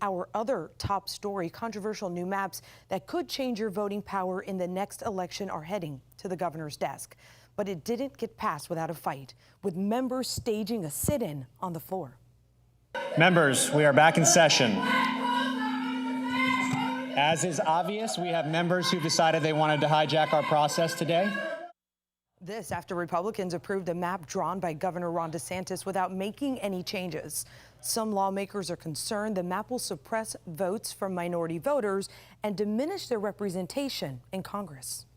Our other top story, controversial new maps that could change your voting power in the next election are heading to the governor's desk. But it didn't get passed without a fight, with members staging a sit-in on the floor. Members, we are back in session. As is obvious, we have members who decided they wanted to hijack our process today. This after Republicans approved a map drawn by Governor Ron DeSantis without making any changes. Some lawmakers are concerned the map will suppress votes from minority voters and diminish their representation in Congress.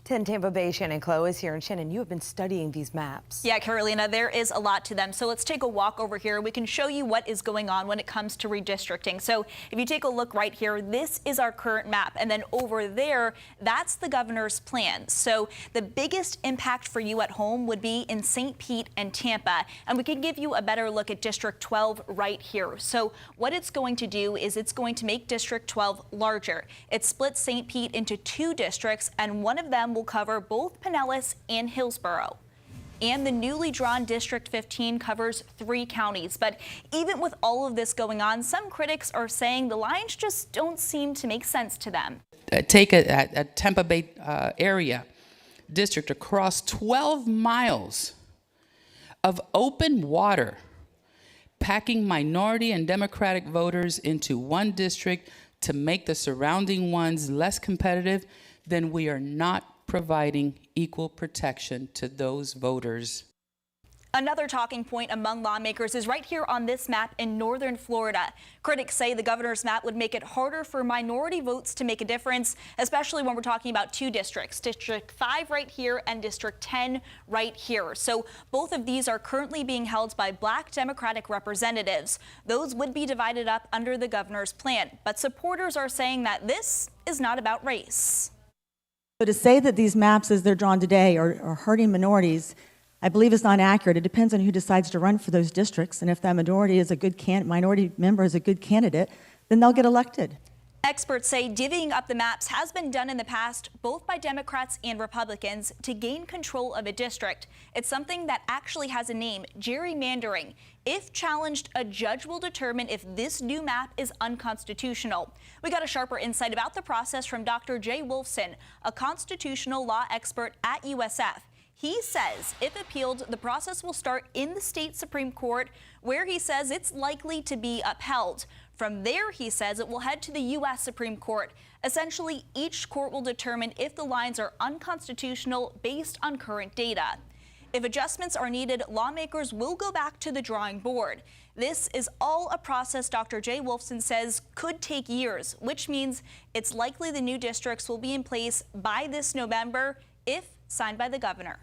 10 Tampa Bay, Shannon Clough is here. And Shannon, you have been studying these maps. Yeah, Carolina, there is a lot to them. So let's take a walk over here. We can show you what is going on when it comes to redistricting. So if you take a look right here, this is our current map. And then over there, that's the governor's plan. So the biggest impact for you at home would be in St. Pete and Tampa. And we can give you a better look at District 12 right here. So what it's going to do is it's going to make District 12 larger. It splits St. Pete into 2 districts, and one of them will cover both Pinellas and Hillsborough. And the newly drawn District 15 covers 3 counties. But even with all of this going on, some critics are saying the lines just don't seem to make sense to them. Take a Tampa Bay area district across 12 miles of open water, packing minority and Democratic voters into one district to make the surrounding ones less competitive, then we are not providing equal protection to those voters. Another talking point among lawmakers is right here on this map in northern Florida. Critics say the governor's map would make it harder for minority votes to make a difference, especially when we're talking about 2 districts, District 5 right here and District 10 right here. So both of these are currently being held by Black Democratic representatives. Those would be divided up under the governor's plan. But supporters are saying that this is not about race. So to say that these maps as they're drawn today are hurting minorities, I believe is not accurate. It depends on who decides to run for those districts. And if that minority member is a good candidate, then they'll get elected. Experts say divvying up the maps has been done in the past, both by Democrats and Republicans, to gain control of a district. It's something that actually has a name, gerrymandering. If challenged, a judge will determine if this new map is unconstitutional. We got a sharper insight about the process from Dr. Jay Wolfson, a constitutional law expert at USF. He says if appealed, the process will start in the state Supreme Court, where he says it's likely to be upheld. From there, he says it will head to the U.S. Supreme Court. Essentially, each court will determine if the lines are unconstitutional based on current data. If adjustments are needed, lawmakers will go back to the drawing board. This is all a process Dr. Jay Wolfson says could take years, which means it's likely the new districts will be in place by this November if signed by the governor.